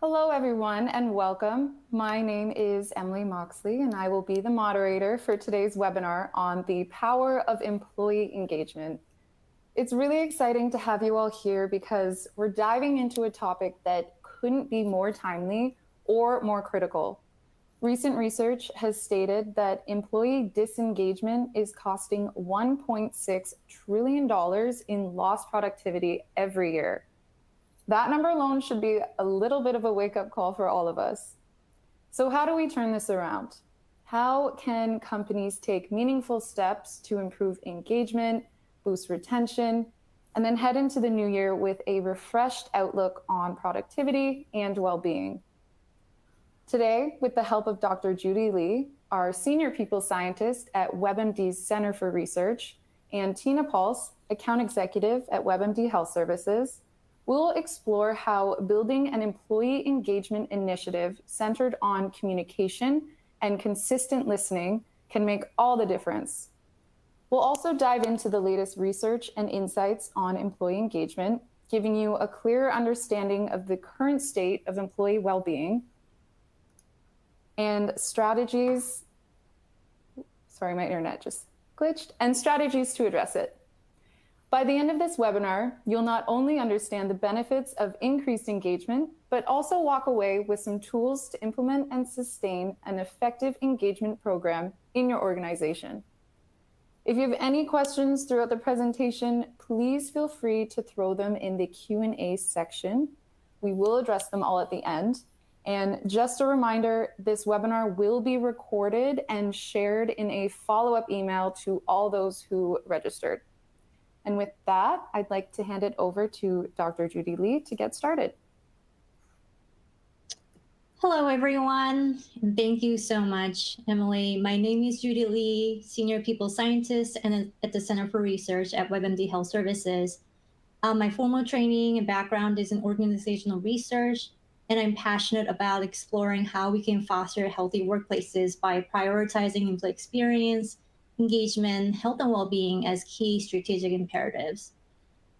Hello, everyone, and welcome. My name is Emily Moxley, and I will be the moderator for today's webinar on the power of employee engagement. It's really exciting to have you all here because we're diving into a topic that couldn't be more timely or more critical. Recent research has stated that employee disengagement is costing $1.6 trillion in lost productivity every year. That number alone should be a little bit of a wake-up call for all of us. So how do we turn this around? How can companies take meaningful steps to improve engagement, boost retention, and then head into the new year with a refreshed outlook on productivity and well-being? Today, with the help of Dr. Judy Lee, our senior people scientist at WebMD's Center for Research, and TINYpulse, account executive at WebMD Health Services, we'll explore how building an employee engagement initiative centered on communication and consistent listening can make all the difference. We'll also dive into the latest research and insights on employee engagement, giving you a clearer understanding of the current state of employee well-being and strategies. Sorry, my internet just glitched, and strategies to address it. By the end of this webinar, you'll not only understand the benefits of increased engagement, but also walk away with some tools to implement and sustain an effective engagement program in your organization. If you have any questions throughout the presentation, please feel free to throw them in the Q&A section. We will address them all at the end. And just a reminder, this webinar will be recorded and shared in a follow-up email to all those who registered. And with that, I'd like to hand it over to Dr. Judy Lee to get started. Hello, everyone, and thank you so much, Emily. My name is Judy Lee, Senior People Scientist and at the Center for Research at WebMD Health Services. My formal training and background is in organizational research, and I'm passionate about exploring how we can foster healthy workplaces by prioritizing employee experience, engagement, health, and well-being as key strategic imperatives.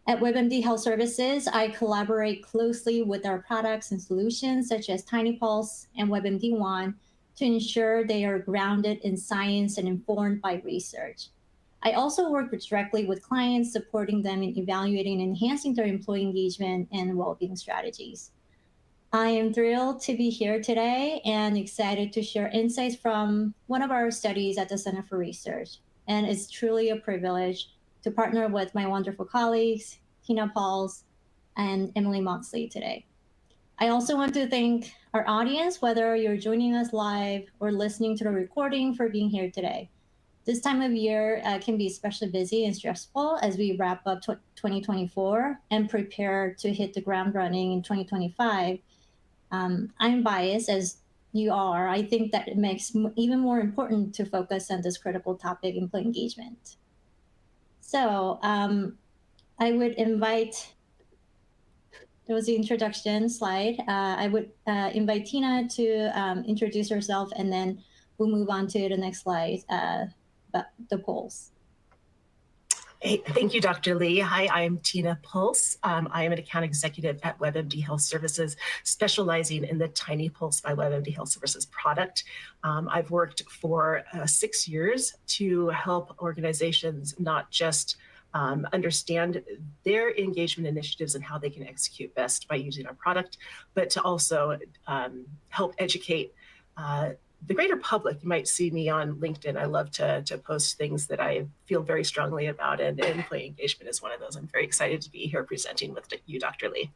At WebMD Health Services, I collaborate closely with our products and solutions such as TINYpulse and WebMD One to ensure they are grounded in science and informed by research. I also work directly with clients, supporting them in evaluating and enhancing their employee engagement and well-being strategies. I am thrilled to be here today and excited to share insights from one of our studies at the Center for Research. And it's truly a privilege to partner with my wonderful colleagues, TINYpulse and Emily Moxley today. I also want to thank our audience, whether you're joining us live or listening to the recording, for being here today. This time of year can be especially busy and stressful as we wrap up 2024 and prepare to hit the ground running in 2025. I'm biased as you are. I think that it makes even more important to focus on this critical topic, employee engagement. So I would invite, there was the introduction slide. I would invite Tina to introduce herself, and then we'll move on to the next slide, the polls. Hey, thank you, Dr. Lee. Hi, I'm TINYpulse. I am an account executive at WebMD Health Services, specializing in the TINYpulse by WebMD Health Services product. I've worked for 6 years to help organizations not just understand their engagement initiatives and how they can execute best by using our product, but to also help educate the greater public. You might see me on LinkedIn. I love to post things that I feel very strongly about, and employee engagement is one of those. I'm very excited to be here presenting with you, Dr. Lee.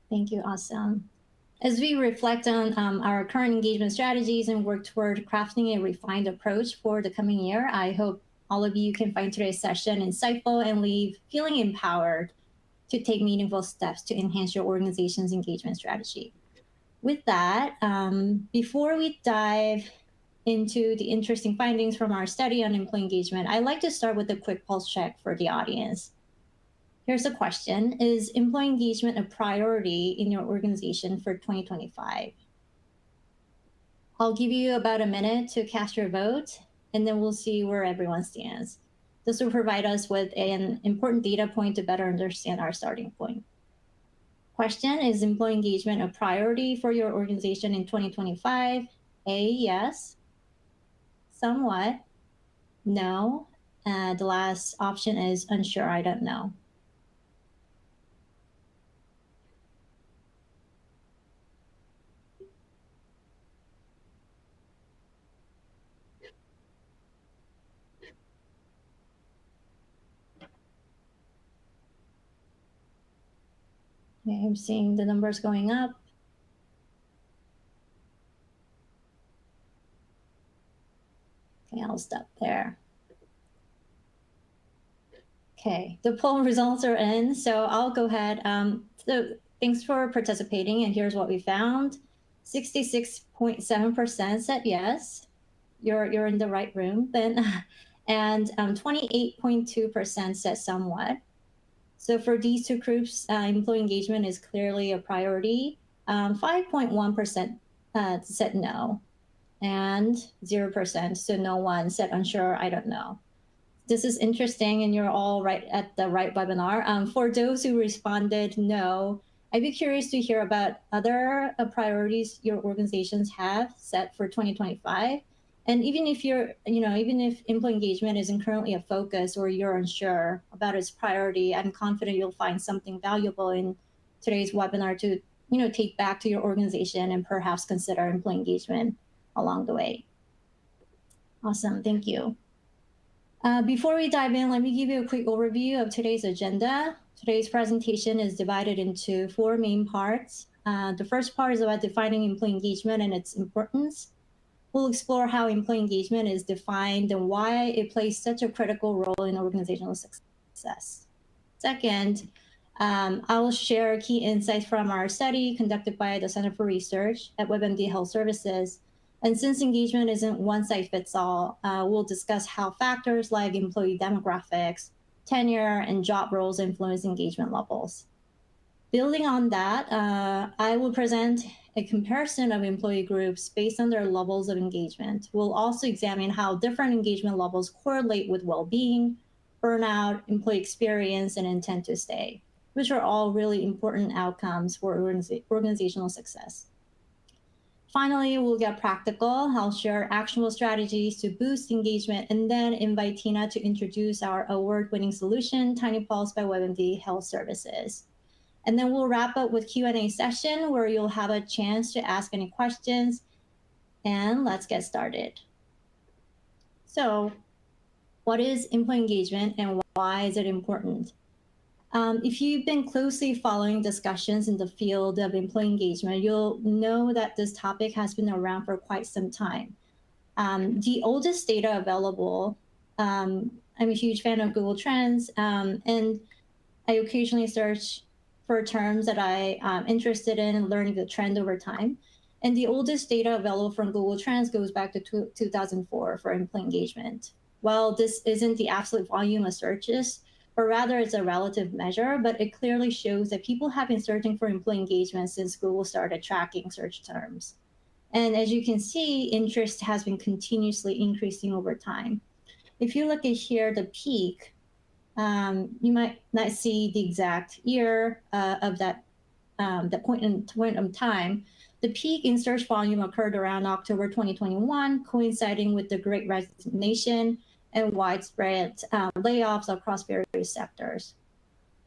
Thank you, awesome. As we reflect on our current engagement strategies and work toward crafting a refined approach for the coming year, I hope all of you can find today's session insightful and leave feeling empowered to take meaningful steps to enhance your organization's engagement strategy. With that, before we dive into the interesting findings from our study on employee engagement, I'd like to start with a quick pulse check for the audience. Here's a question: is employee engagement a priority in your organization for 2025? I'll give you about a minute to cast your vote, and then we'll see where everyone stands. This will provide us with an important data point to better understand our starting point. Question, is employee engagement a priority for your organization in 2025? A, yes. Somewhat. No. The last option is unsure, I don't know. Okay, I'm seeing the numbers going up. Okay, I'll stop there. Okay, the poll results are in, so I'll go ahead. So thanks for participating, and here's what we found. 66.7% said yes, you're in the right room then, and 28.2% said somewhat. So for these two groups, employee engagement is clearly a priority. 5.1% said no, and 0%, so no one said unsure, I don't know. This is interesting, and you're all right at the right webinar. For those who responded no, I'd be curious to hear about other priorities your organizations have set for 2025. And even if even if employee engagement isn't currently a focus or you're unsure about its priority, I'm confident you'll find something valuable in today's webinar to take back to your organization and perhaps consider employee engagement along the way. Awesome, thank you. Before we dive in, let me give you a quick overview of today's agenda. Today's presentation is divided into 4 main parts. The first part is about defining employee engagement and its importance. We'll explore how employee engagement is defined and why it plays such a critical role in organizational success. Second, I will share key insights from our study conducted by the Center for Research at WebMD Health Services. And since engagement isn't one size fits all, we'll discuss how factors like employee demographics, tenure, and job roles influence engagement levels. Building on that, I will present a comparison of employee groups based on their levels of engagement. We'll also examine how different engagement levels correlate with well-being, burnout, employee experience, and intent to stay, which are all really important outcomes for organizational success. Finally, we'll get practical. I'll share actionable strategies to boost engagement and then invite Tina to introduce our award-winning solution, TINYpulse by WebMD Health Services. And then we'll wrap up with Q&A session where you'll have a chance to ask any questions. And let's get started. So what is employee engagement and why is it important? If you've been closely following discussions in the field of employee engagement, you'll know that this topic has been around for quite some time. The oldest data available, I'm a huge fan of Google Trends, and I occasionally search for terms that I'm interested in and learning the trend over time. And the oldest data available from Google Trends goes back to 2004 for employee engagement. Well, this isn't the absolute volume of searches, but rather it's a relative measure, but it clearly shows that people have been searching for employee engagement since Google started tracking search terms. And as you can see, interest has been continuously increasing over time. If you look at here, the peak, you might not see the exact year of that point in time. The peak in search volume occurred around October 2021, coinciding with the Great Resignation and widespread layoffs across various sectors.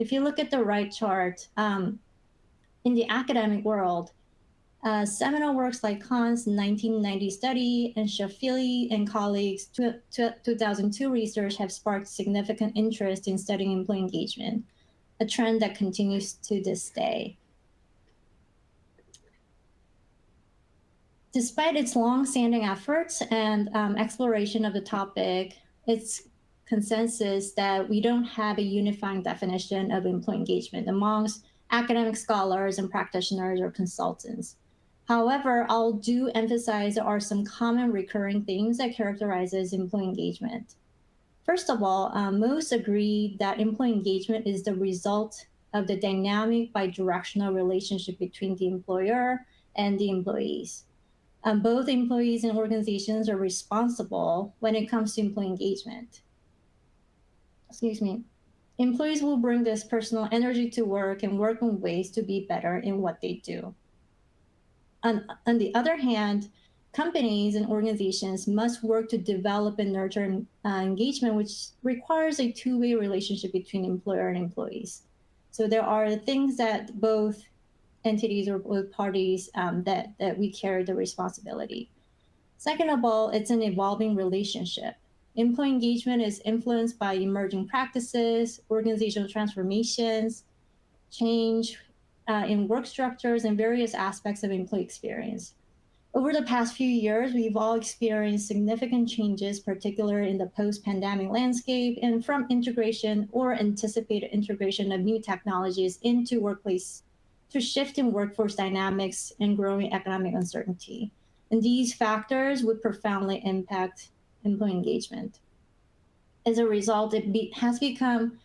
If you look at the right chart, in the academic world, seminal works like Kahn's 1990 study and Shafili and colleagues' 2002 research have sparked significant interest in studying employee engagement, a trend that continues to this day. Despite its long-standing efforts and exploration of the topic, it's consensus that we don't have a unifying definition of employee engagement amongst academic scholars and practitioners or consultants. However, I'll do emphasize there are some common recurring themes that characterizes employee engagement. First of all, most agree that employee engagement is the result of the dynamic bidirectional relationship between the employer and the employees. Both employees and organizations are responsible when it comes to employee engagement. Excuse me. Employees will bring this personal energy to work and work on ways to be better in what they do. On the other hand, companies and organizations must work to develop and nurture engagement, which requires a two-way relationship between employer and employees. So there are things that both entities or both parties that we carry the responsibility. Second of all, it's an evolving relationship. Employee engagement is influenced by emerging practices, organizational transformations, change in work structures, and various aspects of employee experience. Over the past few years, we've all experienced significant changes, particularly in the post-pandemic landscape, and from integration or anticipated integration of new technologies into workplace to shift in workforce dynamics and growing economic uncertainty. And these factors would profoundly impact employee engagement. As a result, it has become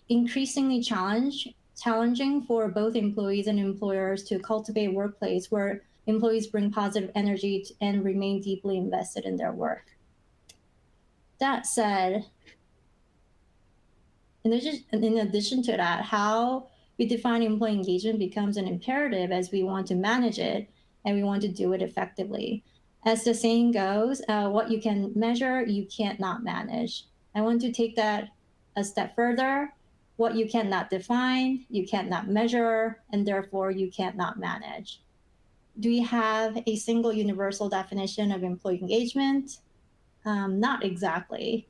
increasingly challenging for both employees and employers to cultivate a workplace where employees bring positive energy and remain deeply invested in their work. That said, in addition to that, how we define employee engagement becomes an imperative as we want to manage it and we want to do it effectively. As the saying goes, what you can measure, you can't not manage. I want to take that a step further. What you cannot define, you cannot measure, and therefore you can't not manage. Do we have a single universal definition of employee engagement? Not exactly,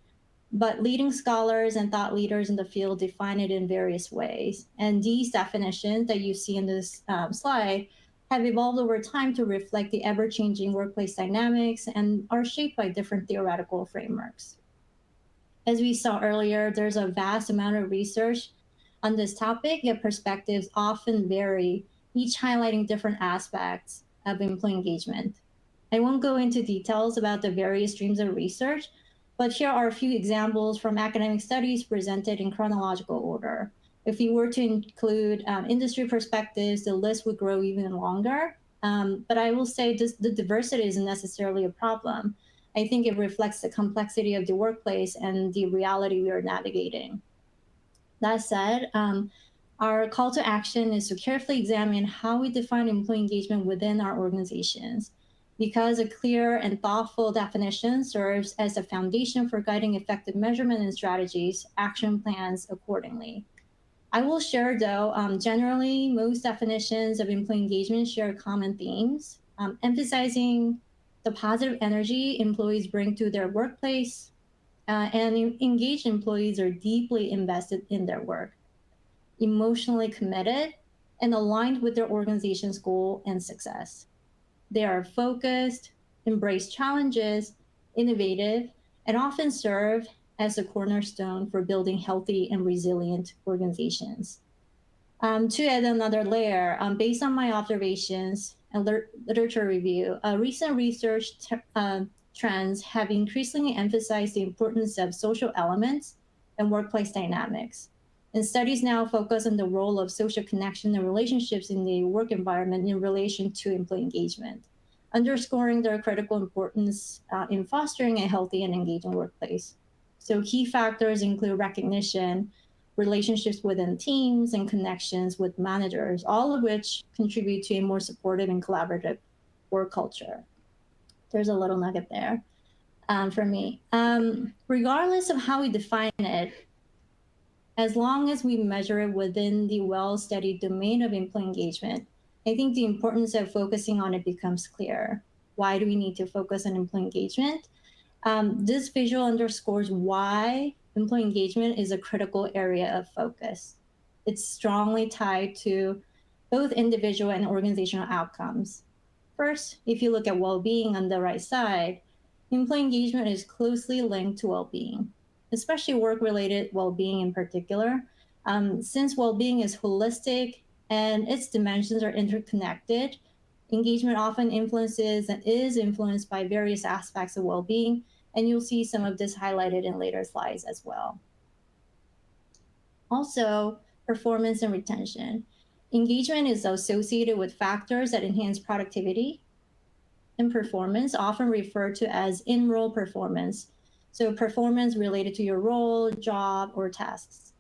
but leading scholars and thought leaders in the field define it in various ways. And these definitions that you see in this slide have evolved over time to reflect the ever-changing workplace dynamics and are shaped by different theoretical frameworks. As we saw earlier, there's a vast amount of research on this topic, yet perspectives often vary, each highlighting different aspects of employee engagement. I won't go into details about the various streams of research, but here are a few examples from academic studies presented in chronological order. If we were to include industry perspectives, the list would grow even longer. But I will say the diversity isn't necessarily a problem. I think it reflects the complexity of the workplace and the reality we are navigating. That said, our call to action is to carefully examine how we define employee engagement within our organizations, because a clear and thoughtful definition serves as a foundation for guiding effective measurement and strategies, action plans accordingly. I will share, though, generally, most definitions of employee engagement share common themes, emphasizing the positive energy employees bring to their workplace, and engaged employees are deeply invested in their work, emotionally committed, and aligned with their organization's goal and success. They are focused, embrace challenges, innovative, and often serve as a cornerstone for building healthy and resilient organizations. To add another layer, based on my observations and literature review, recent research trends have increasingly emphasized the importance of social elements and workplace dynamics. And studies now focus on the role of social connection and relationships in the work environment in relation to employee engagement, underscoring their critical importance in fostering a healthy and engaging workplace. So key factors include recognition, relationships within teams, and connections with managers, all of which contribute to a more supportive and collaborative work culture. There's a little nugget there for me. Regardless of how we define it, as long as we measure it within the well-studied domain of employee engagement, I think the importance of focusing on it becomes clear. Why do we need to focus on employee engagement? This visual underscores why employee engagement is a critical area of focus. It's strongly tied to both individual and organizational outcomes. First, if you look at well-being on the right side, employee engagement is closely linked to well-being, especially work-related well-being in particular. Since well-being is holistic and its dimensions are interconnected, engagement often influences and is influenced by various aspects of well-being, and you'll see some of this highlighted in later slides as well. Also, performance and retention. Engagement is associated with factors that enhance productivity and performance, often referred to as in-role performance. So performance related to your role, job, or tasks.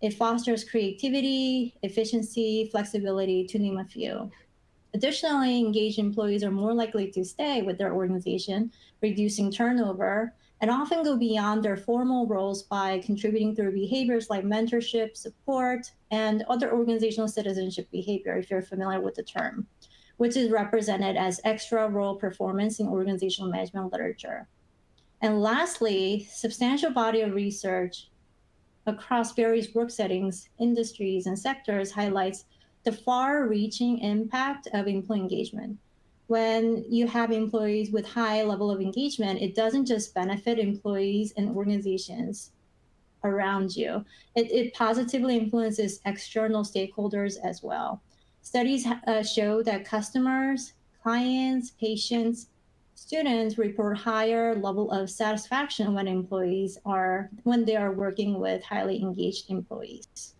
It fosters creativity, efficiency, flexibility, to name a few. Additionally, engaged employees are more likely to stay with their organization, reducing turnover, and often go beyond their formal roles by contributing through behaviors like mentorship, support, and other organizational citizenship behavior, if you're familiar with the term, which is represented as extra role performance in organizational management literature. And lastly, substantial body of research across various work settings, industries, and sectors highlights the far-reaching impact of employee engagement. When you have employees with high level of engagement, it doesn't just benefit employees and organizations around you. It positively influences external stakeholders as well. Studies show that customers, clients, patients, students report higher level of satisfaction when they are working with highly engaged employees.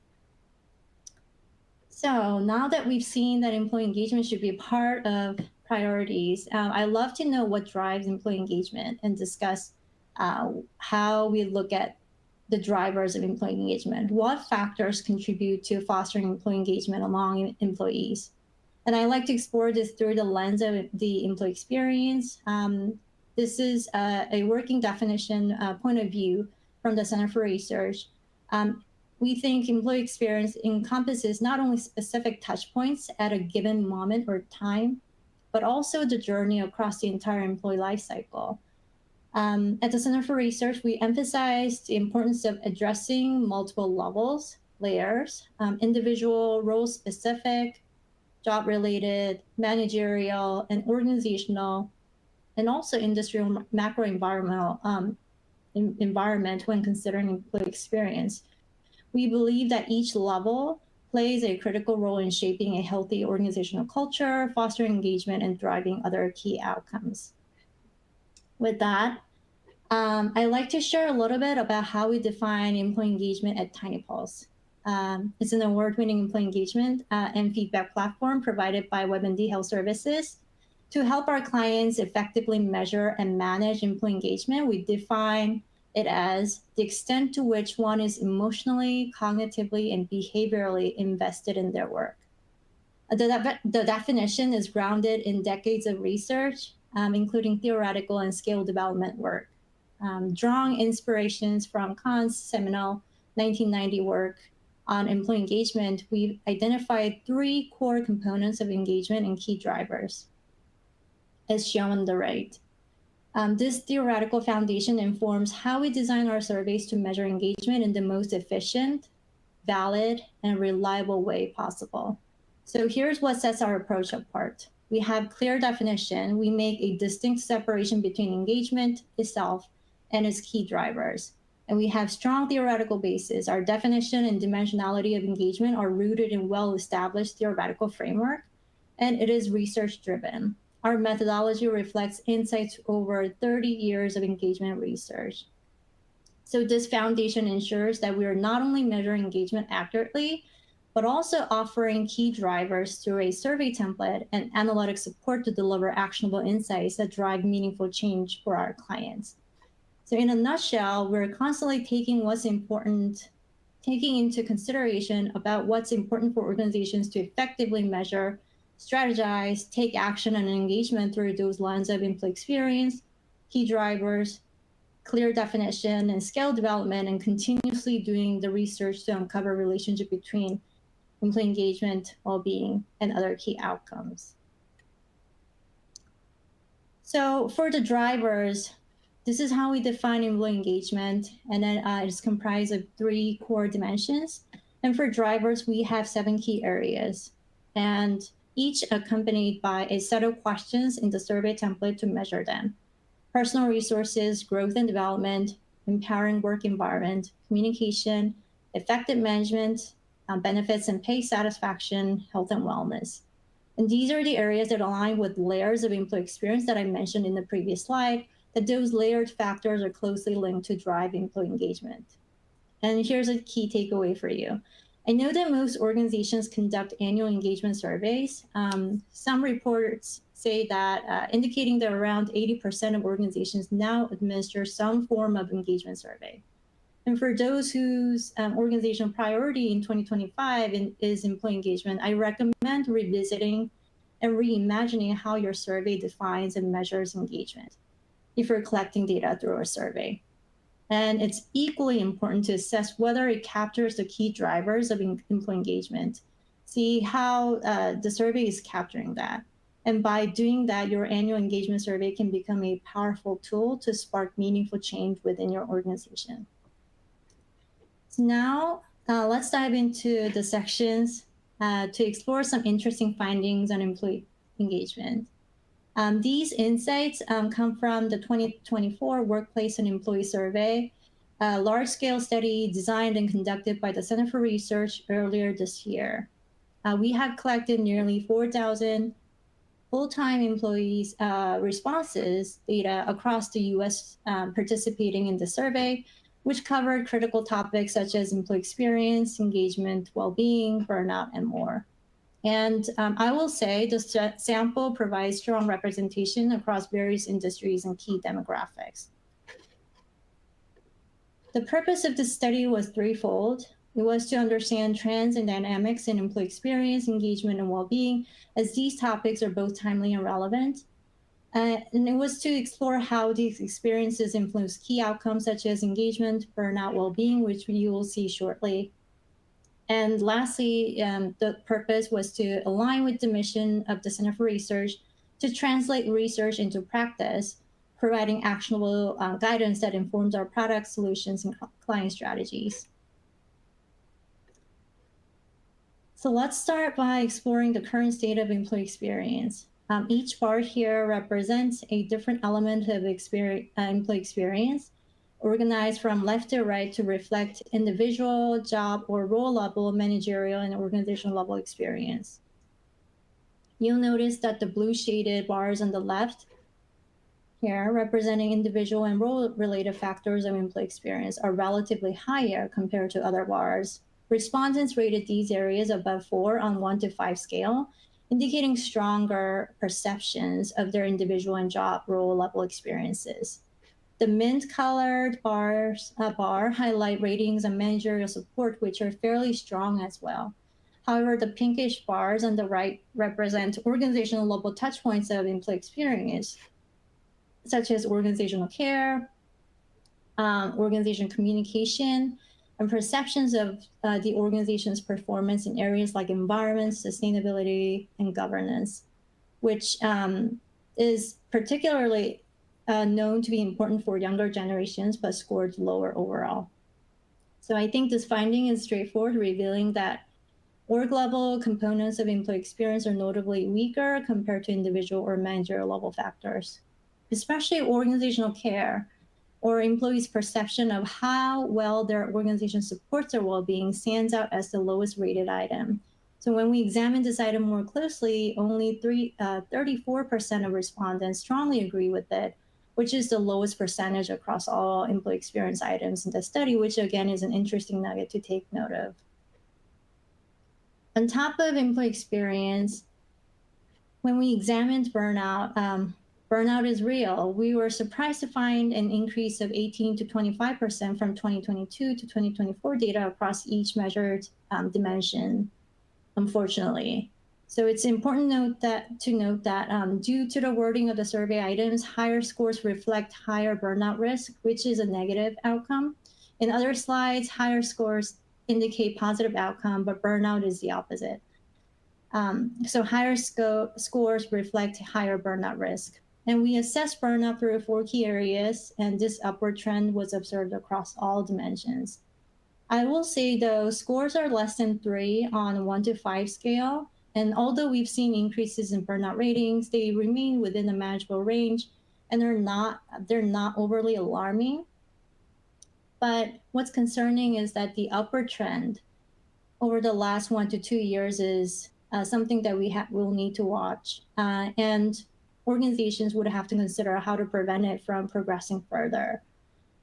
So now that we've seen that employee engagement should be a part of priorities, I'd love to know what drives employee engagement and discuss how we look at the drivers of employee engagement. What factors contribute to fostering employee engagement among employees? And I like to explore this through the lens of the employee experience. This is a working definition point of view from the Center for Research. We think employee experience encompasses not only specific touch points at a given moment or time, but also the journey across the entire employee life cycle. At the Center for Research, we emphasize the importance of addressing multiple levels, layers, individual, role-specific, job-related, managerial, and organizational, and also industrial macro environment when considering employee experience. We believe that each level plays a critical role in shaping a healthy organizational culture, fostering engagement, and driving other key outcomes. With that, I'd like to share a little bit about how we define employee engagement at TINYpulse. It's an award-winning employee engagement and feedback platform provided by WebMD Health Services. To help our clients effectively measure and manage employee engagement, we define it as the extent to which one is emotionally, cognitively, and behaviorally invested in their work. The definition is grounded in decades of research, including theoretical and skill development work. Drawing inspirations from Kahn's seminal 1990 work on employee engagement, we've identified 3 core components of engagement and key drivers, as shown on the right. This theoretical foundation informs how we design our surveys to measure engagement in the most efficient, valid, and reliable way possible. So here's what sets our approach apart. We have clear definition. We make a distinct separation between engagement itself and its key drivers. And we have strong theoretical basis. Our definition and dimensionality of engagement are rooted in well-established theoretical framework, and it is research-driven. Our methodology reflects insights over 30 years of engagement research. So this foundation ensures that we are not only measuring engagement accurately, but also offering key drivers through a survey template and analytic support to deliver actionable insights that drive meaningful change for our clients. So in a nutshell, we're constantly taking into consideration about what's important for organizations to effectively measure, strategize, take action, and engagement through those lines of employee experience, key drivers, clear definition, and skill development, and continuously doing the research to uncover relationship between employee engagement, well-being, and other key outcomes. So for the drivers, this is how we define employee engagement, and then it's comprised of 3 core dimensions. And for drivers, we have 7 key areas, and each accompanied by a set of questions in the survey template to measure them. Personal resources, growth and development, empowering work environment, communication, effective management, benefits and pay satisfaction, health and wellness. And these are the areas that align with layers of employee experience that I mentioned in the previous slide, that those layered factors are closely linked to drive employee engagement. And here's a key takeaway for you. I know that most organizations conduct annual engagement surveys. Some reports say that indicating that around 80% of organizations now administer some form of engagement survey. And for those whose organizational priority in 2025 is employee engagement, I recommend revisiting and reimagining how your survey defines and measures engagement if you're collecting data through a survey. And it's equally important to assess whether it captures the key drivers of employee engagement. See how the survey is capturing that. And by doing that, your annual engagement survey can become a powerful tool to spark meaningful change within your organization. So now let's dive into the sections to explore some interesting findings on employee engagement. These insights come from the 2024 Workplace and Employee Survey, a large-scale study designed and conducted by the Center for Research earlier this year. We have collected nearly 4,000 full-time employees' responses data across the U.S. Participating in the survey, which covered critical topics such as employee experience, engagement, well-being, burnout, and more. And I will say the sample provides strong representation across various industries and key demographics. The purpose of this study was threefold. It was to understand trends and dynamics in employee experience, engagement, and well-being, as these topics are both timely and relevant. And it was to explore how these experiences influence key outcomes such as engagement, burnout, well-being, which you will see shortly. And lastly, the purpose was to align with the mission of the Center for Research to translate research into practice, providing actionable guidance that informs our product solutions and client strategies. So let's start by exploring the current state of employee experience. Each bar here represents a different element of employee experience, organized from left to right to reflect individual, job, or role level, managerial, and organizational level experience. You'll notice that the blue shaded bars on the left here, representing individual and role-related factors of employee experience, are relatively higher compared to other bars. Respondents rated these areas above 4 on 1 to 5 scale, indicating stronger perceptions of their individual and job role level experiences. The mint-colored bar highlight ratings on managerial support, which are fairly strong as well. However, the pinkish bars on the right represent organizational level touchpoints of employee experience, such as organizational care, organizational communication, and perceptions of the organization's performance in areas like environment, sustainability, and governance, which is particularly known to be important for younger generations, but scored lower overall. So I think this finding is straightforward, revealing that org-level components of employee experience are notably weaker compared to individual or managerial level factors, especially organizational care, or employees' perception of how well their organization supports their well-being stands out as the lowest rated item. So when we examine this item more closely, only 34% of respondents strongly agree with it, which is the lowest percentage across all employee experience items in the study, which again is an interesting nugget to take note of. On top of employee experience, when we examined burnout, burnout is real. We were surprised to find an increase of 18 to 25% from 2022 to 2024 data across each measured dimension, unfortunately. So it's important to note that due to the wording of the survey items, higher scores reflect higher burnout risk, which is a negative outcome. In other slides, higher scores indicate positive outcome, but burnout is the opposite. So higher scores reflect higher burnout risk. And we assessed burnout through 4 key areas, and this upward trend was observed across all dimensions. I will say, though, scores are less than 3 on 1 to 5 scale, and although we've seen increases in burnout ratings, they remain within a manageable range, and they're not overly alarming. But what's concerning is that the upward trend over the last 1 to 2 years is something that we'll need to watch, and organizations would have to consider how to prevent it from progressing further.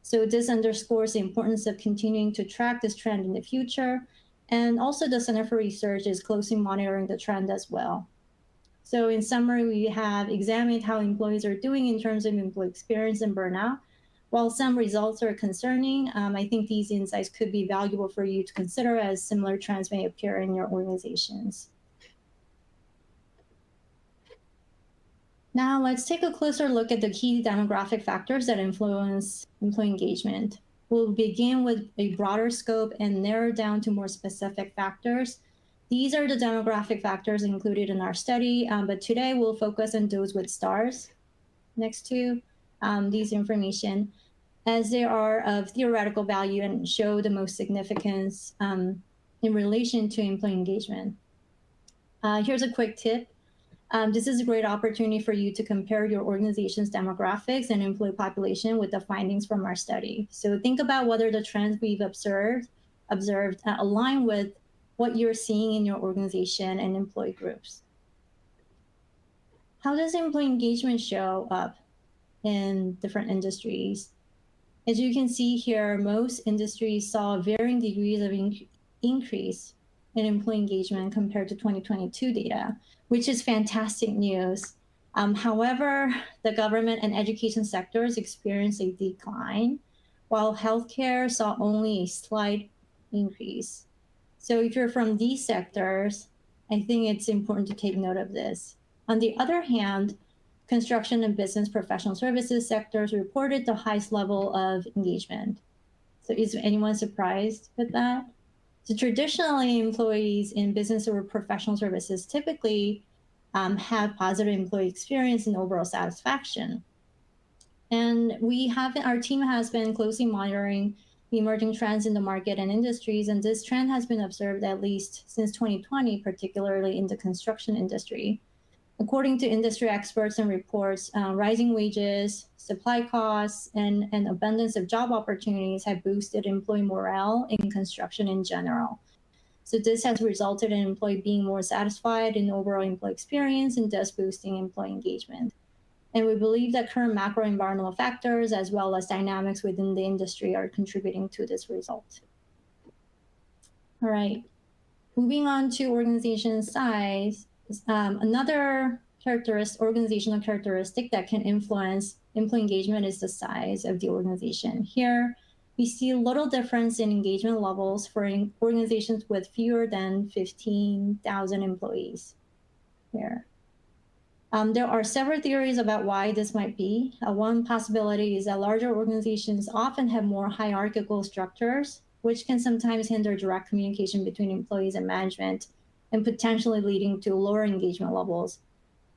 So this underscores the importance of continuing to track this trend in the future. And also the Center for Research is closely monitoring the trend as well. So in summary, we have examined how employees are doing in terms of employee experience and burnout. While some results are concerning, I think these insights could be valuable for you to consider as similar trends may appear in your organizations. Now let's take a closer look at the key demographic factors that influence employee engagement. We'll begin with a broader scope and narrow down to more specific factors. These are the demographic factors included in our study, but today we'll focus on those with stars next to these information, as they are of theoretical value and show the most significance in relation to employee engagement. Here's a quick tip. This is a great opportunity for you to compare your organization's demographics and employee population with the findings from our study. So think about whether the trends we've observed align with what you're seeing in your organization and employee groups. How does employee engagement show up in different industries? As you can see here, most industries saw varying degrees of increase in employee engagement compared to 2022 data, which is fantastic news. However, the government and education sectors experienced a decline, while healthcare saw only a slight increase. So if you're from these sectors, I think it's important to take note of this. On the other hand, construction and business professional services sectors reported the highest level of engagement. So is anyone surprised with that? So traditionally, employees in business or professional services typically have positive employee experience and overall satisfaction. And our team has been closely monitoring the emerging trends in the market and industries, and this trend has been observed at least since 2020, particularly in the construction industry. According to industry experts and reports, rising wages, supply costs, and an abundance of job opportunities have boosted employee morale in construction in general. So this has resulted in employee being more satisfied in overall employee experience and thus boosting employee engagement. And we believe that current macro environmental factors as well as dynamics within the industry are contributing to this result. All right, moving on to organization size. Another organizational characteristic that can influence employee engagement is the size of the organization. Here, we see little difference in engagement levels for organizations with fewer than 15,000 employees here. There are several theories about why this might be. One possibility is that larger organizations often have more hierarchical structures, which can sometimes hinder direct communication between employees and management, and potentially leading to lower engagement levels.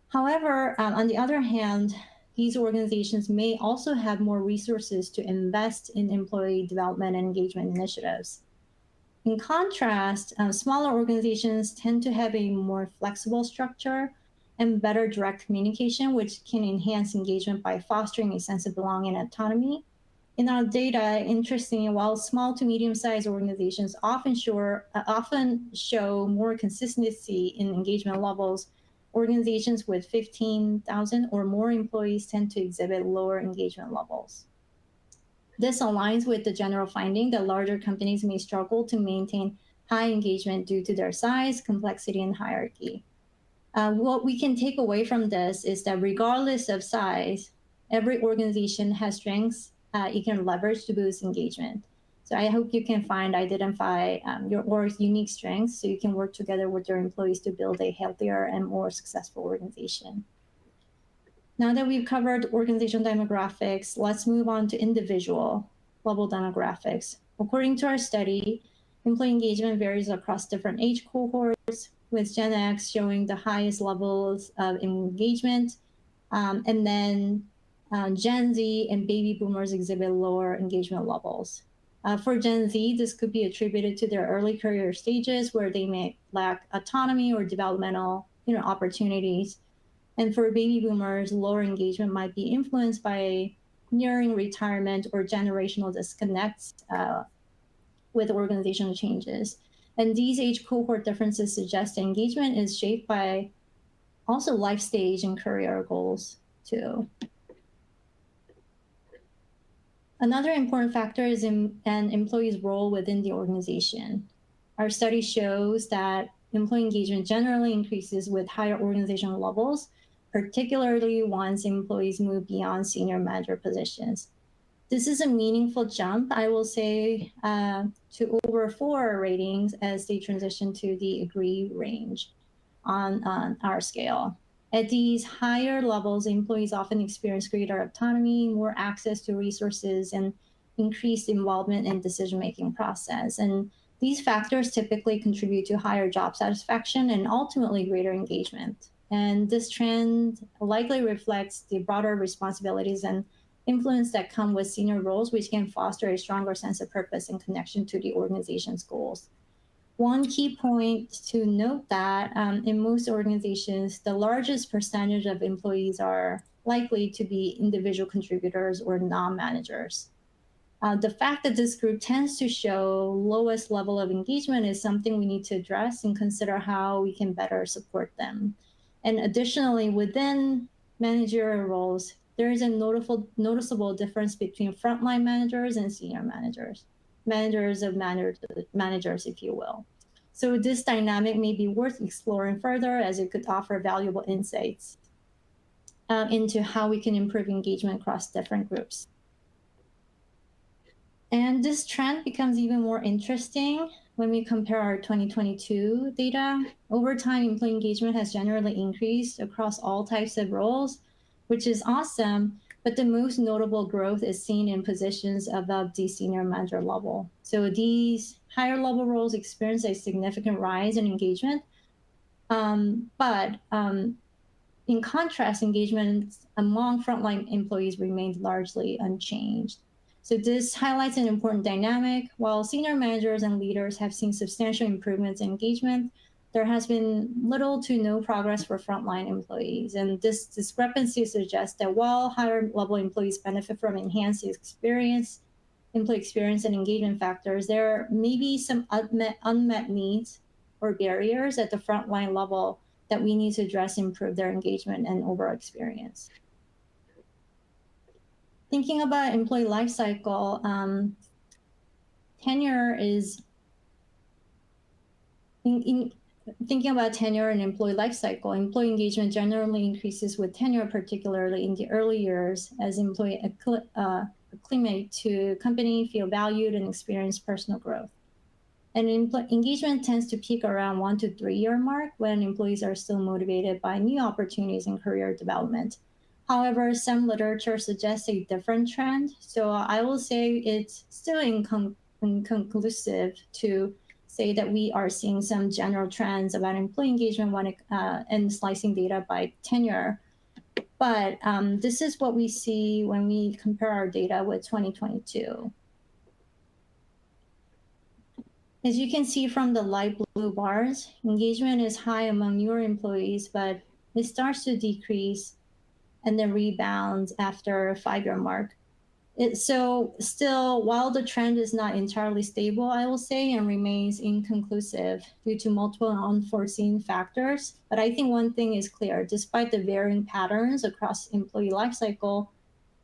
However, on the other hand, these organizations may also have more resources to invest in employee development and engagement initiatives. In contrast, smaller organizations tend to have a more flexible structure and better direct communication, which can enhance engagement by fostering a sense of belonging and autonomy. In our data, interestingly, while small to medium-sized organizations often show more consistency in engagement levels, organizations with 15,000 or more employees tend to exhibit lower engagement levels. This aligns with the general finding that larger companies may struggle to maintain high engagement due to their size, complexity, and hierarchy. What we can take away from this is that regardless of size, every organization has strengths you can leverage to boost engagement. So I hope you can identify your org's unique strengths so you can work together with your employees to build a healthier and more successful organization. Now that we've covered organizational demographics, let's move on to individual level demographics. According to our study, employee engagement varies across different age cohorts, with Gen X showing the highest levels of engagement, and then Gen Z and baby boomers exhibit lower engagement levels. For Gen Z, this could be attributed to their early career stages where they may lack autonomy or developmental opportunities. And for baby boomers, lower engagement might be influenced by nearing retirement or generational disconnects with organizational changes. And these age cohort differences suggest that engagement is shaped by also life stage and career goals too. Another important factor is an employee's role within the organization. Our study shows that employee engagement generally increases with higher organizational levels, particularly once employees move beyond senior manager positions. This is a meaningful jump, I will say, to over 4 ratings as they transition to the agree range on our scale. At these higher levels, employees often experience greater autonomy, more access to resources, and increased involvement in decision-making process. And these factors typically contribute to higher job satisfaction and ultimately greater engagement. And this trend likely reflects the broader responsibilities and influence that come with senior roles, which can foster a stronger sense of purpose and connection to the organization's goals. One key point to note that in most organizations, the largest percentage of employees are likely to be individual contributors or non-managers. The fact that this group tends to show lowest level of engagement is something we need to address and consider how we can better support them. And additionally, within managerial roles, there is a noticeable difference between frontline managers and senior managers, managers, if you will. So this dynamic may be worth exploring further, as it could offer valuable insights into how we can improve engagement across different groups. And this trend becomes even more interesting when we compare our 2022 data. Over time, employee engagement has generally increased across all types of roles, which is awesome, but the most notable growth is seen in positions above the senior manager level. So these higher level roles experience a significant rise in engagement, but in contrast, engagement among frontline employees remained largely unchanged. So this highlights an important dynamic. While senior managers and leaders have seen substantial improvements in engagement, there has been little to no progress for frontline employees. And this discrepancy suggests that while higher level employees benefit from enhanced employee experience and engagement factors, there may be some unmet needs or barriers at the frontline level that we need to address to improve their engagement and overall experience. Thinking about employee life cycle, tenure is thinking about tenure and employee life cycle. Employee engagement generally increases with tenure, particularly in the early years, as employees acclimate to company, feel valued, and experience personal growth. And engagement tends to peak around 1 to 3 year mark when employees are still motivated by new opportunities and career development. However, some literature suggests a different trend. So I will say it's still inconclusive to say that we are seeing some general trends about employee engagement and slicing data by tenure. But this is what we see when we compare our data with 2022. As you can see from the light blue bars, engagement is high among newer employees, but it starts to decrease and then rebounds after a 5 year mark. So still, while the trend is not entirely stable, I will say, and remains inconclusive due to multiple unforeseen factors, but I think one thing is clear: despite the varying patterns across employee lifecycle,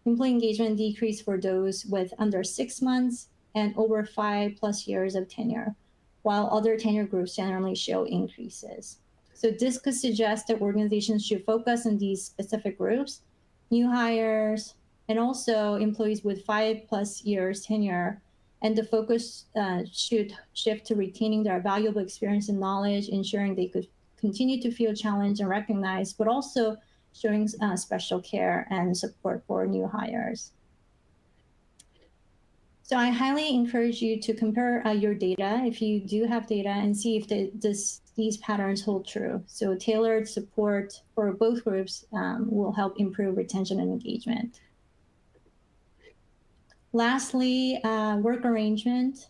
employee engagement decreased for those with under 6 months and over 5+ years of tenure, while other tenure groups generally show increases. So this could suggest that organizations should focus on these specific groups, new hires, and also employees with 5+ years tenure. And the focus should shift to retaining their valuable experience and knowledge, ensuring they could continue to feel challenged and recognized, but also showing special care and support for new hires. So I highly encourage you to compare your data, if you do have data, and see if these patterns hold true. So tailored support for both groups will help improve retention and engagement. Lastly, work arrangement.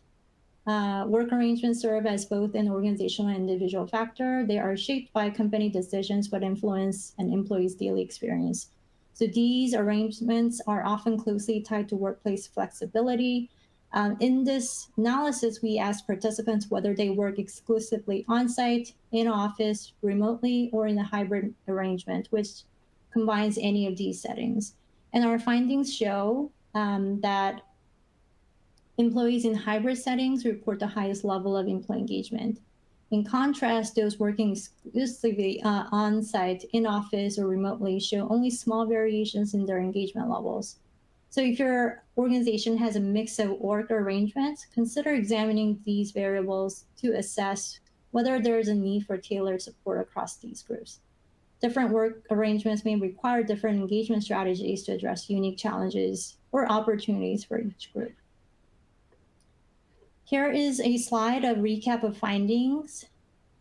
Work arrangements serve as both an organizational and individual factor. They are shaped by company decisions, but influence an employee's daily experience. So these arrangements are often closely tied to workplace flexibility. In this analysis, we asked participants whether they work exclusively on-site, in office, remotely, or in a hybrid arrangement, which combines any of these settings. And our findings show that employees in hybrid settings report the highest level of employee engagement. In contrast, those working exclusively on-site, in office, or remotely show only small variations in their engagement levels. So if your organization has a mix of work arrangements, consider examining these variables to assess whether there is a need for tailored support across these groups. Different work arrangements may require different engagement strategies to address unique challenges or opportunities for each group. Here is a slide of recap of findings.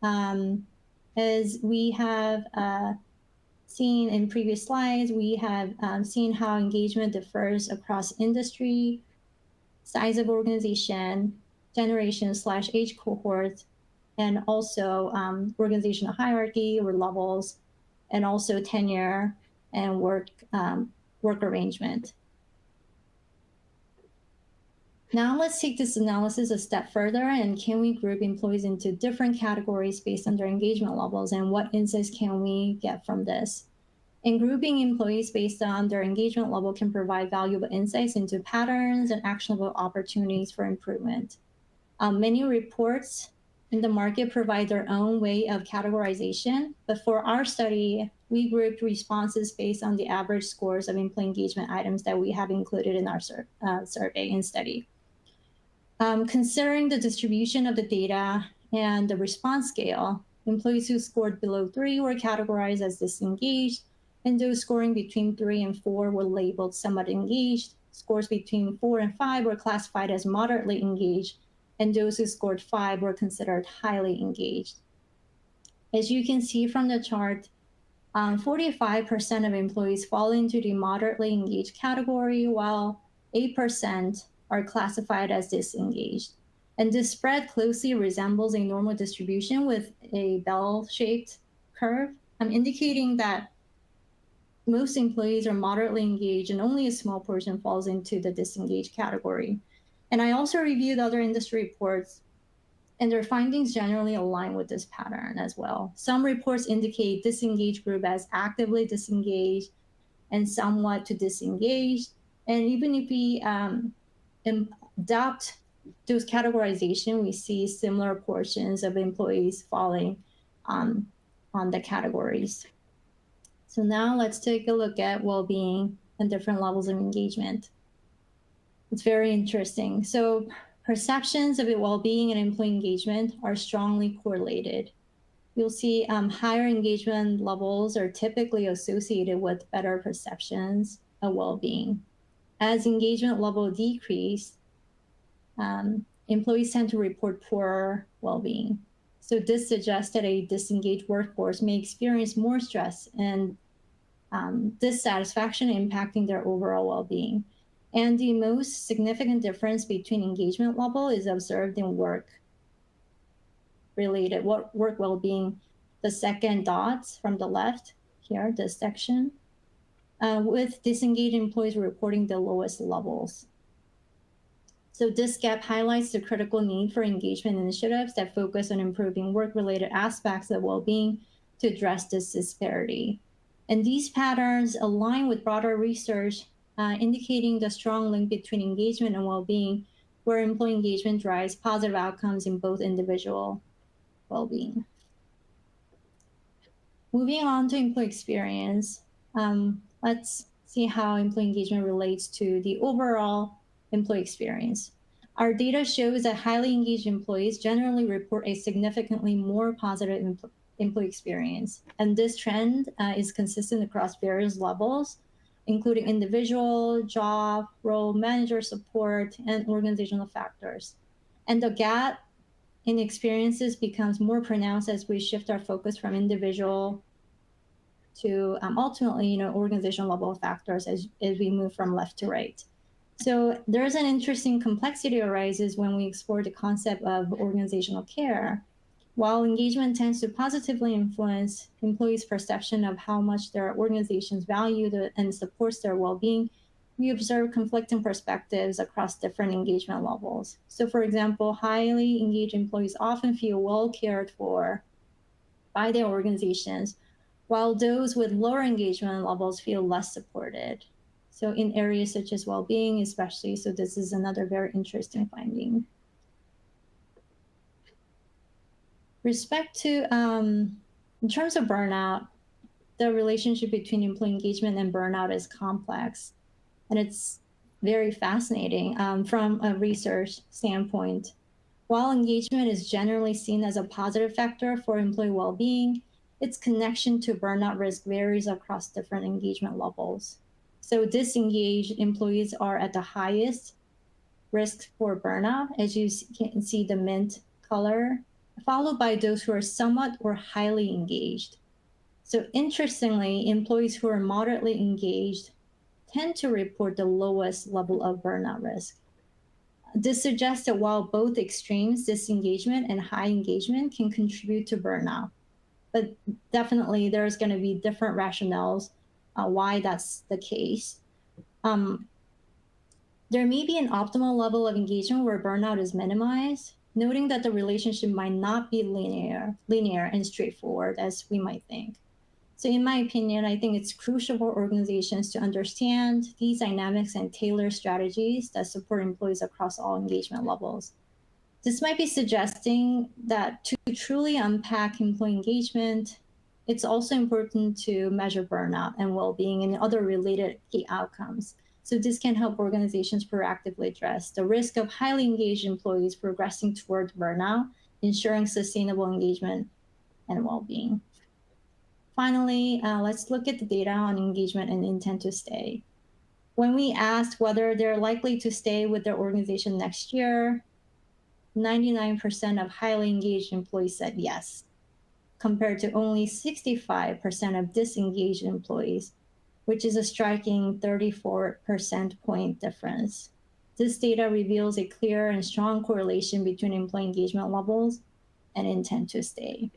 As we have seen in previous slides, we have seen how engagement differs across industry, size of organization, generation/age cohort, and also organizational hierarchy or levels, and also tenure and work arrangement. Now let's take this analysis a step further, and can we group employees into different categories based on their engagement levels, and what insights can we get from this? And grouping employees based on their engagement level can provide valuable insights into patterns and actionable opportunities for improvement. Many reports in the market provide their own way of categorization, but for our study, we grouped responses based on the average scores of employee engagement items that we have included in our survey and study. Considering the distribution of the data and the response scale, employees who scored below 3 were categorized as disengaged, and those scoring between 3 and 4 were labeled somewhat engaged. Scores between 4 and 5 were classified as moderately engaged, and those who scored 5 were considered highly engaged. As you can see from the chart, 45% of employees fall into the moderately engaged category, while 8% are classified as disengaged. And this spread closely resembles a normal distribution with a bell-shaped curve, indicating that most employees are moderately engaged and only a small portion falls into the disengaged category. And I also reviewed other industry reports, and their findings generally align with this pattern as well. Some reports indicate disengaged group as actively disengaged and somewhat to disengaged. And even if we adopt those categorization, we see similar portions of employees falling on the categories. So now let's take a look at well-being and different levels of engagement. It's very interesting. So perceptions of well-being and employee engagement are strongly correlated. You'll see higher engagement levels are typically associated with better perceptions of well-being. As engagement level decrease, employees tend to report poorer well-being. So this suggests that a disengaged workforce may experience more stress and dissatisfaction impacting their overall well-being. And the most significant difference between engagement level is observed in work-related work well-being, the second dots from the left here, this section, with disengaged employees reporting the lowest levels. So this gap highlights the critical need for engagement initiatives that focus on improving work-related aspects of well-being to address this disparity. And these patterns align with broader research indicating the strong link between engagement and well-being, where employee engagement drives positive outcomes in both individual well-being. Moving on to employee experience, let's see how employee engagement relates to the overall employee experience. Our data shows that highly engaged employees generally report a significantly more positive employee experience. And this trend is consistent across various levels, including individual, job, role, manager support, and organizational factors. And the gap in experiences becomes more pronounced as we shift our focus from individual to ultimately, organizational level factors as we move from left to right. So there's an interesting complexity arises when we explore the concept of organizational care. While engagement tends to positively influence employees' perception of how much their organizations value and supports their well-being, we observe conflicting perspectives across different engagement levels. So for example, highly engaged employees often feel well cared for by their organizations, while those with lower engagement levels feel less supported. So in areas such as well-being, especially, so this is another very interesting finding. In terms of burnout, the relationship between employee engagement and burnout is complex. And it's very fascinating from a research standpoint. While engagement is generally seen as a positive factor for employee well-being, its connection to burnout risk varies across different engagement levels. So disengaged employees are at the highest risk for burnout, as you can see the mint color, followed by those who are somewhat or highly engaged. So interestingly, employees who are moderately engaged tend to report the lowest level of burnout risk. This suggests that while both extremes, disengagement and high engagement, can contribute to burnout, but definitely there's going to be different rationales why that's the case. There may be an optimal level of engagement where burnout is minimized, noting that the relationship might not be linear and straightforward as we might think. So in my opinion, I think it's crucial for organizations to understand these dynamics and tailor strategies that support employees across all engagement levels. This might be suggesting that to truly unpack employee engagement, it's also important to measure burnout and well-being and other related key outcomes. So this can help organizations proactively address the risk of highly engaged employees progressing toward burnout, ensuring sustainable engagement and well-being. Finally, let's look at the data on engagement and intent to stay. When we asked whether they're likely to stay with their organization next year, 99% of highly engaged employees said yes, compared to only 65% of disengaged employees, which is a striking 34% point difference. This data reveals a clear and strong correlation between employee engagement levels and intent to stay.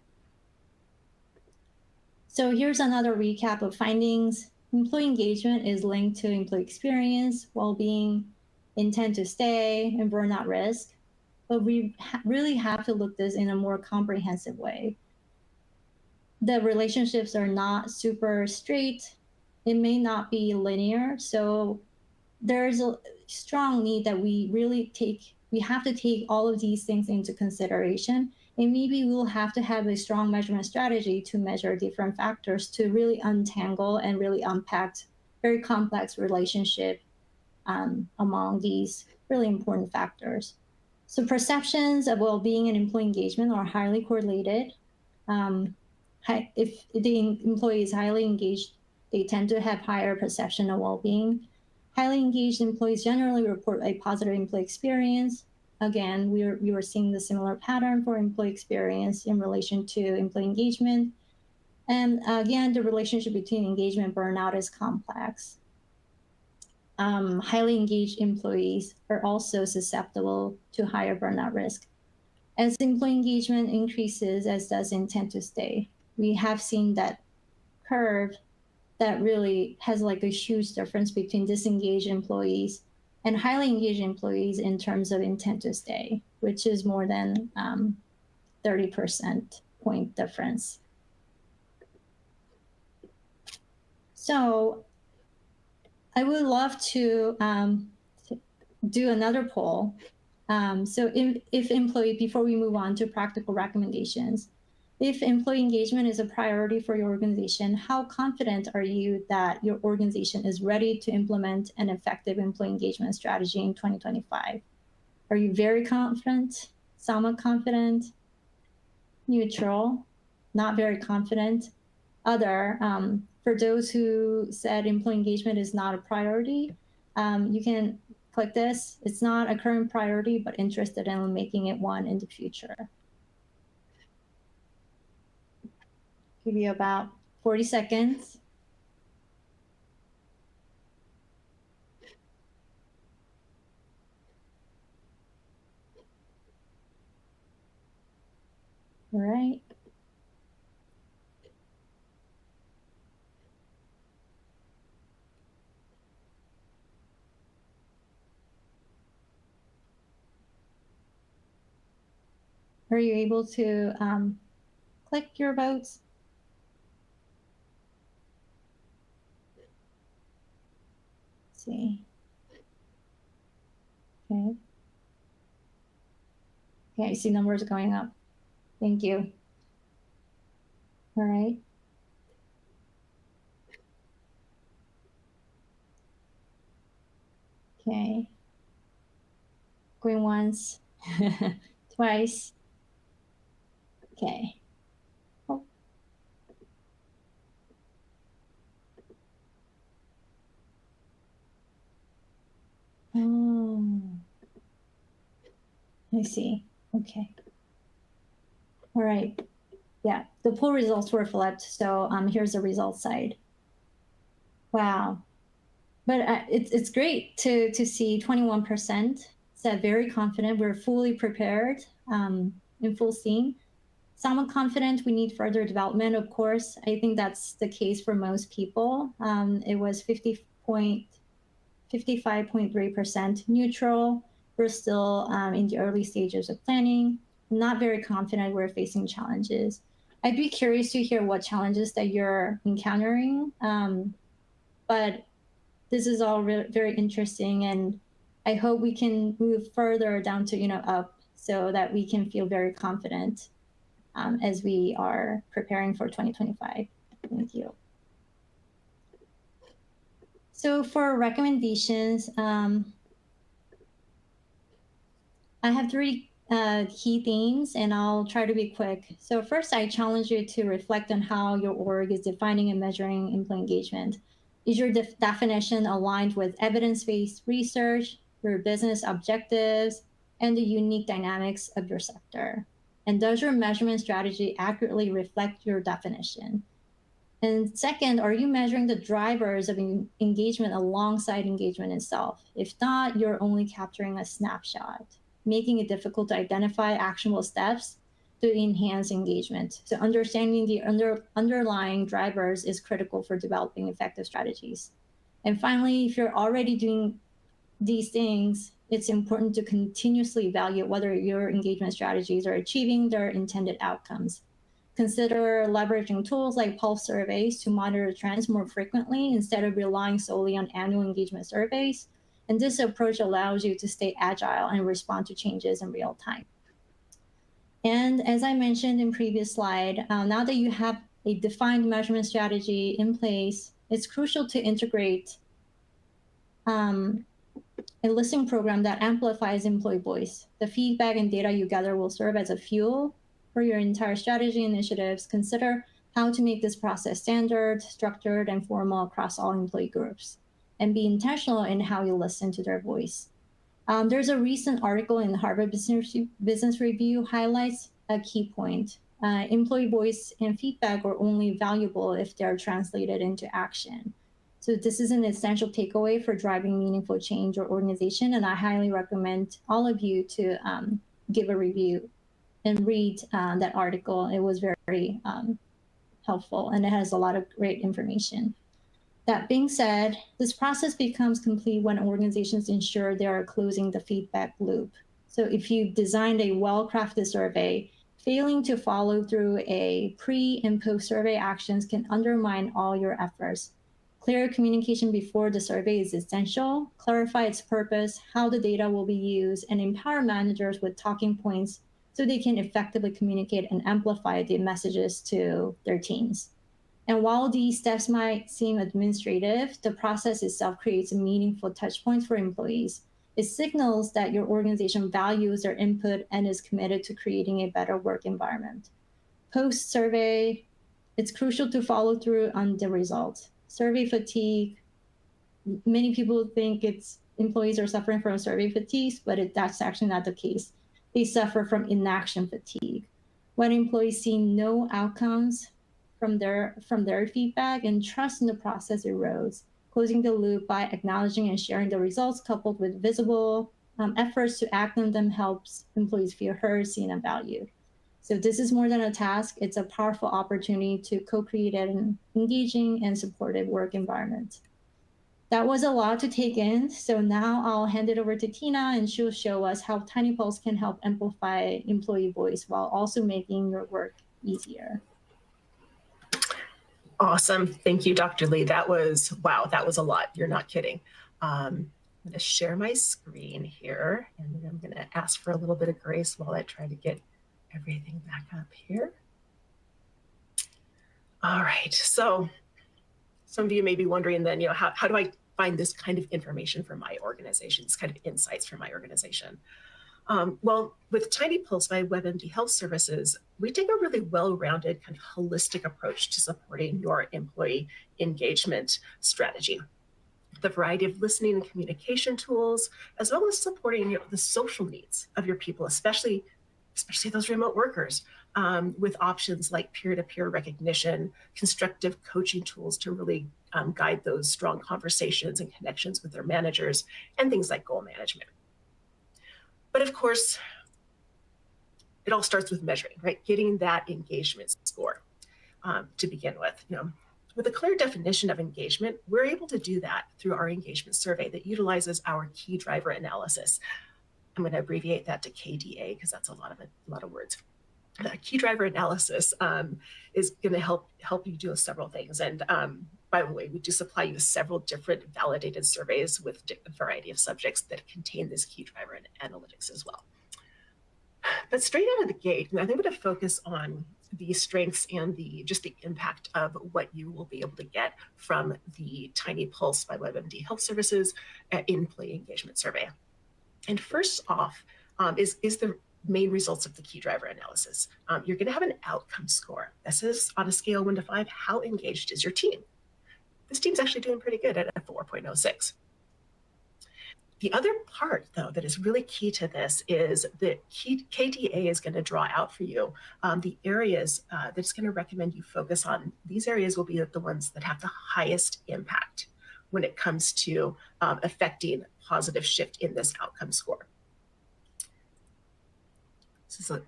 So here's another recap of findings. Employee engagement is linked to employee experience, well-being, intent to stay, and burnout risk. But we really have to look this in a more comprehensive way. The relationships are not super straight. It may not be linear. So there's a strong need that we have to take all of these things into consideration. And maybe we'll have to have a strong measurement strategy to measure different factors to really untangle and really unpack very complex relationship among these really important factors. So perceptions of well-being and employee engagement are highly correlated. If the employee is highly engaged, they tend to have higher perception of well-being. Highly engaged employees generally report a positive employee experience. Again, we were seeing the similar pattern for employee experience in relation to employee engagement. And again, the relationship between engagement and burnout is complex. Highly engaged employees are also susceptible to higher burnout risk. As employee engagement increases, as does intent to stay, we have seen that curve that really has like a huge difference between disengaged employees and highly engaged employees in terms of intent to stay, which is more than 30% point difference. So I would love to do another poll. So if employee, before we move on to practical recommendations, if employee engagement is a priority for your organization, how confident are you that your organization is ready to implement an effective employee engagement strategy in 2025? Are you very confident, somewhat confident, neutral, not very confident, other? For those who said employee engagement is not a priority, you can click this. It's not a current priority, but interested in making it one in the future. Give you about 40 seconds. All right. Are you able to click your votes? Let's see. Okay. Okay, I see numbers going up. Thank you. All right. Okay. Going once, twice. Okay. Oh. Oh, I see. Okay. All right. Yeah, the poll results were flipped. So here's the results side. Wow. But it's great to see 21% said very confident. We're fully prepared, in full steam. Somewhat confident we need further development, of course. I think that's the case for most people. It was 55.3% neutral. We're still in the early stages of planning. Not very confident we're facing challenges. I'd be curious to hear what challenges that you're encountering. But this is all very interesting, and I hope we can move further down to, up, so that we can feel very confident as we are preparing for 2025. Thank you. So for recommendations, I have three key themes, and I'll try to be quick. So first, I challenge you to reflect on how your org is defining and measuring employee engagement. Is your definition aligned with evidence-based research, your business objectives, and the unique dynamics of your sector? And does your measurement strategy accurately reflect your definition? And second, are you measuring the drivers of engagement alongside engagement itself? If not, you're only capturing a snapshot, making it difficult to identify actionable steps to enhance engagement. So understanding the underlying drivers is critical for developing effective strategies. And finally, if you're already doing these things, it's important to continuously evaluate whether your engagement strategies are achieving their intended outcomes. Consider leveraging tools like pulse surveys to monitor trends more frequently instead of relying solely on annual engagement surveys. And this approach allows you to stay agile and respond to changes in real time. And as I mentioned in previous slide, now that you have a defined measurement strategy in place, it's crucial to integrate a listening program that amplifies employee voice. The feedback and data you gather will serve as a fuel for your entire strategy initiatives. Consider how to make this process standard, structured, and formal across all employee groups, and be intentional in how you listen to their voice. There's a recent article in the Harvard Business Review highlights a key point. Employee voice and feedback are only valuable if they're translated into action. So this is an essential takeaway for driving meaningful change or organization, and I highly recommend all of you to give a review and read that article. It was very helpful, and it has a lot of great information. That being said, this process becomes complete when organizations ensure they are closing the feedback loop. So if you designed a well-crafted survey, failing to follow through a pre- and post-survey actions can undermine all your efforts. Clear communication before the survey is essential. Clarify its purpose, how the data will be used, and empower managers with talking points so they can effectively communicate and amplify the messages to their teams. And while these steps might seem administrative, the process itself creates meaningful touch points for employees. It signals that your organization values their input and is committed to creating a better work environment. Post-survey, it's crucial to follow through on the results. Survey fatigue, many people think employees are suffering from survey fatigue, but that's actually not the case. They suffer from inaction fatigue. When employees see no outcomes from their feedback, and trust in the process erodes. Closing the loop by acknowledging and sharing the results coupled with visible efforts to act on them helps employees feel heard, seen, and valued. So this is more than a task. It's a powerful opportunity to co-create an engaging and supportive work environment. That was a lot to take in. So now I'll hand it over to Tina, and she'll show us how TINYpulse can help amplify employee voice while also making your work easier. Awesome. Thank you, Dr. Lee. That was, wow, that was a lot. You're not kidding. I'm going to share my screen here, and I'm going to ask for a little bit of grace while I try to get everything back up here. All right. So some of you may be wondering then, how do I find this kind of information for my organization, this kind of insights for my organization? Well, with TINYpulse by WebMD Health Services, we take a really well-rounded, kind of holistic approach to supporting your employee engagement strategy. The variety of listening and communication tools, as well as supporting the social needs of your people, especially those remote workers, with options like peer-to-peer recognition, constructive coaching tools to really guide those strong conversations and connections with their managers, and things like goal management. But of course, it all starts with measuring, right? Getting that engagement score to begin with. With a clear definition of engagement, we're able to do that through our engagement survey that utilizes our key driver analysis. I'm going to abbreviate that to KDA because that's a lot of words. Key driver analysis is going to help you do several things. And by the way, we do supply you with several different validated surveys with a variety of subjects that contain this key driver analytics as well. But straight out of the gate, I think I'm going to focus on the strengths and just the impact of what you will be able to get from the TINYpulse by WebMD Health Services employee engagement survey. And first off is the main results of the key driver analysis. You're going to have an outcome score. This is on a scale 1 to 5. How engaged is your team? This team's actually doing pretty good at a 4.06. The other part, though, that is really key to this is that KDA is going to draw out for you the areas that it's going to recommend you focus on. These areas will be the ones that have the highest impact when it comes to affecting positive shift in this outcome score.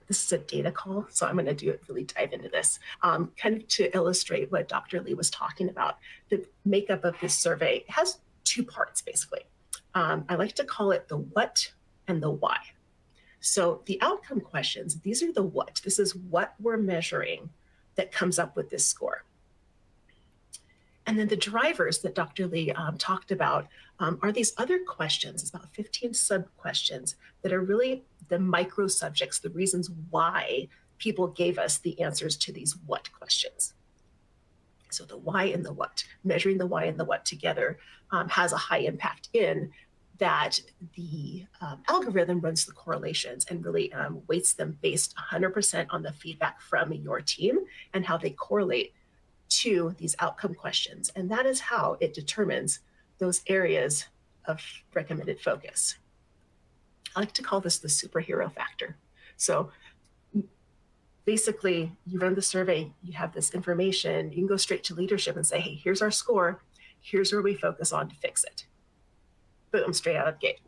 This is a data call, so I'm going to really dive into this, kind of to illustrate what Dr. Lee was talking about. The makeup of this survey has 2 parts, basically. I like to call it the what and the why. So the outcome questions, these are the what. This is what we're measuring that comes up with this score. And then the drivers that Dr. Lee talked about are these other questions. It's about 15 sub-questions that are really the micro subjects, the reasons why people gave us the answers to these what questions. So the why and the what, measuring the why and the what together has a high impact in that the algorithm runs the correlations and really weights them based 100% on the feedback from your team and how they correlate to these outcome questions. And that is how it determines those areas of recommended focus. I like to call this the superhero factor. So basically, you run the survey, you have this information, you can go straight to leadership and say, hey, here's our score, here's where we focus on to fix it. Boom, straight out of the gate.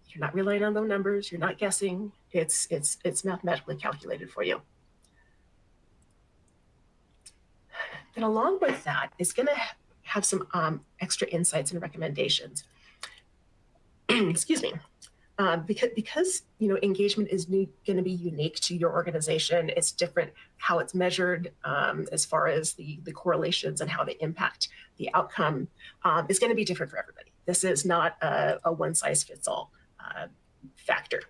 You're not relying on those numbers, you're not guessing, it's mathematically calculated for you. And along with that, it's going to have some extra insights and recommendations. Excuse me. Because engagement is going to be unique to your organization. It's different how it's measured as far as the correlations and how they impact the outcome is going to be different for everybody. This is not a one-size-fits-all factor.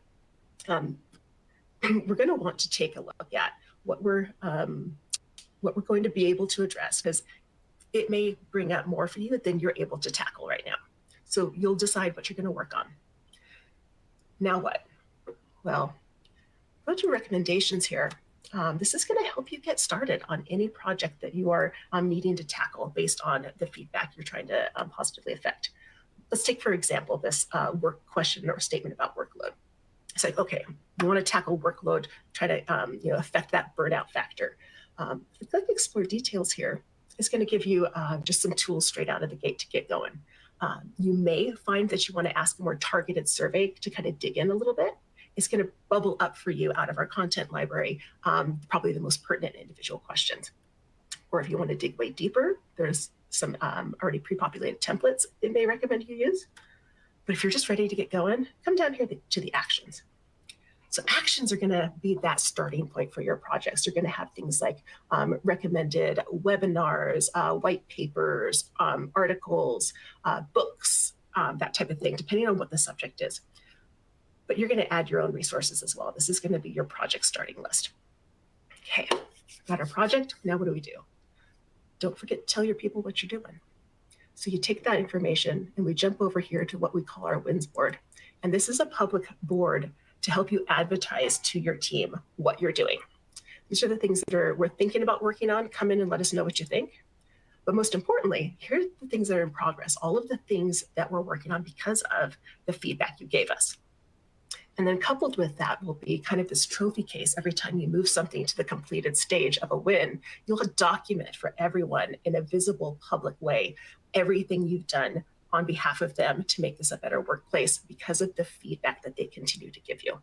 We're going to want to take a look at what we're going to be able to address, because it may bring up more for you than you're able to tackle right now. So you'll decide what you're going to work on. Now what? Well, a bunch of recommendations here. This is going to help you get started on any project that you are needing to tackle based on the feedback you're trying to positively affect. Let's take, for example, this work question or statement about workload. It's like, okay, you want to tackle workload, try to affect that burnout factor. If you click explore details here, it's going to give you just some tools straight out of the gate to get going. You may find that you want to ask a more targeted survey to kind of dig in a little bit. It's going to bubble up for you out of our content library, probably the most pertinent individual questions. Or if you want to dig way deeper, there's some already pre-populated templates it may recommend you use. But if you're just ready to get going, come down here to the actions. So actions are going to be that starting point for your projects. You're going to have things like recommended webinars, white papers, articles, books, that type of thing, depending on what the subject is. But you're going to add your own resources as well. This is going to be your project starting list. Okay, got our project. Now what do we do? Don't forget to tell your people what you're doing. So you take that information and we jump over here to what we call our wins board. And this is a public board to help you advertise to your team what you're doing. These are the things that we're thinking about working on. Come in and let us know what you think. But most importantly, here's the things that are in progress, all of the things that we're working on because of the feedback you gave us. And then coupled with that will be kind of this trophy case. Every time you move something to the completed stage of a win, you'll document for everyone in a visible public way everything you've done on behalf of them to make this a better workplace because of the feedback that they continue to give you.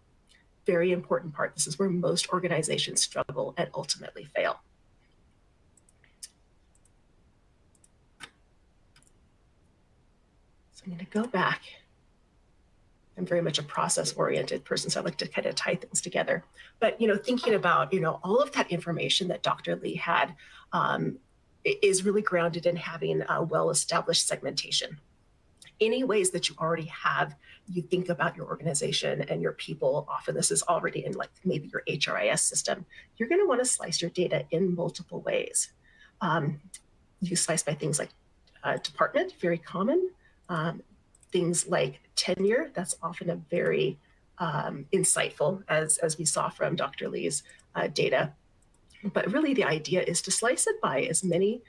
Very important part. This is where most organizations struggle and ultimately fail. So I'm going to go back. I'm very much a process-oriented person, so I like to kind of tie things together. But thinking about all of that information that Dr. Lee had is really grounded in having a well-established segmentation. Any ways that you already have, you think about your organization and your people. Often this is already in like maybe your HRIS system. You're going to want to slice your data in multiple ways. You slice by things like department, very common. Things like tenure, that's often a very insightful, as we saw from Dr. Lee's data. But really the idea is to slice it by as many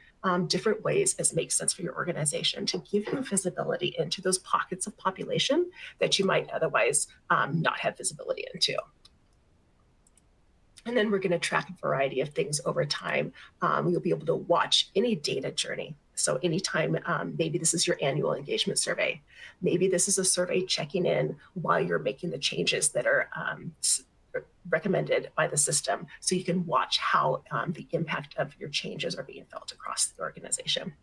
different ways as makes sense for your organization to give you visibility into those pockets of population that you might otherwise not have visibility into. And then we're going to track a variety of things over time. You'll be able to watch any data journey. So anytime, maybe this is your annual engagement survey. Maybe this is a survey checking in while you're making the changes that are recommended by the system. So you can watch how the impact of your changes are being felt across the organization.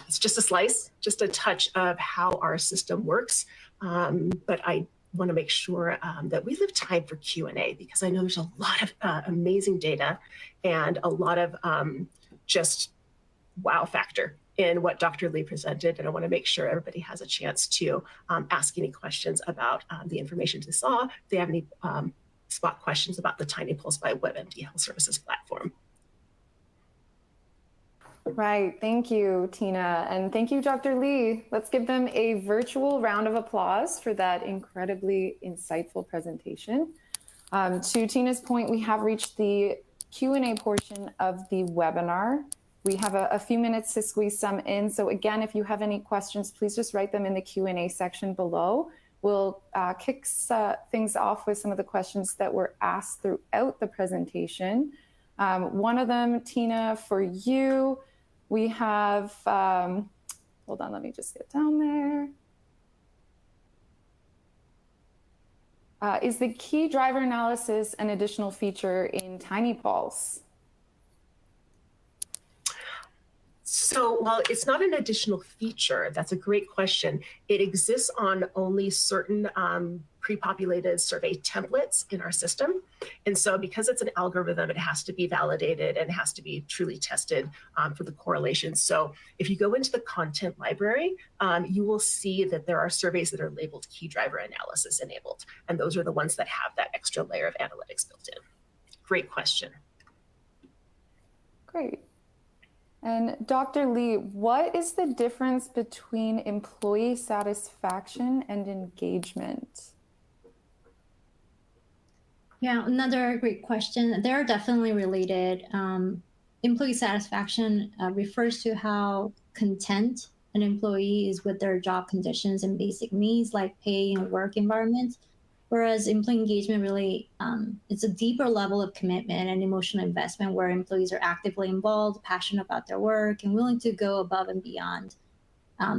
It's just a slice, just a touch of how our system works. But I want to make sure that we leave time for Q&A because I know there's a lot of amazing data and a lot of just wow factor in what Dr. Lee presented. And I want to make sure everybody has a chance to ask any questions about the information they saw. If they have any spot questions about the TINYpulse by WebMD Health Services platform. Right. Thank you, Tina. And thank you, Dr. Lee. Let's give them a virtual round of applause for that incredibly insightful presentation. To Tina's point, we have reached the Q&A portion of the webinar. We have a few minutes to squeeze some in. So again, if you have any questions, please just write them in the Q&A section below. We'll kick things off with some of the questions that were asked throughout the presentation. One of them, Tina, for you, we have, hold on, let me just get down there. Is the key driver analysis an additional feature in TINYpulse? So while it's not an additional feature, that's a great question. It exists on only certain pre-populated survey templates in our system. And so because it's an algorithm, it has to be validated and has to be truly tested for the correlation. So if you go into the content library, you will see that there are surveys that are labeled key driver analysis enabled. And those are the ones that have that extra layer of analytics built in. Great question. Great. And Dr. Lee, what is the difference between employee satisfaction and engagement? Yeah, another great question. They're definitely related. Employee satisfaction refers to how content an employee is with their job conditions and basic needs like pay and work environment. Whereas employee engagement really, it's a deeper level of commitment and emotional investment where employees are actively involved, passionate about their work, and willing to go above and beyond.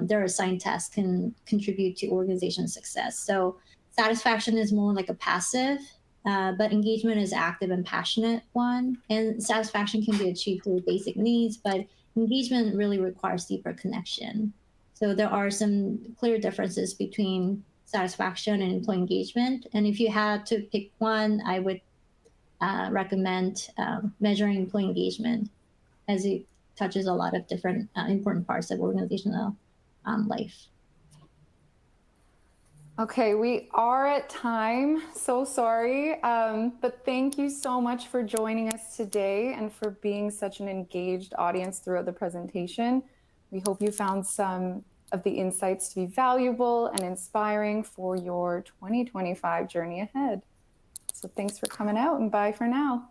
Their assigned tasks can contribute to organization success. So satisfaction is more like a passive, but engagement is active and passionate one. And satisfaction can be achieved through basic needs, but engagement really requires deeper connection. So there are some clear differences between satisfaction and employee engagement. And if you had to pick one, I would recommend measuring employee engagement as it touches a lot of different important parts of organizational life. Okay, we are at time, so sorry, but thank you so much for joining us today and for being such an engaged audience throughout the presentation. We hope you found some of the insights to be valuable and inspiring for your 2025 journey ahead. So thanks for coming out, and bye for now.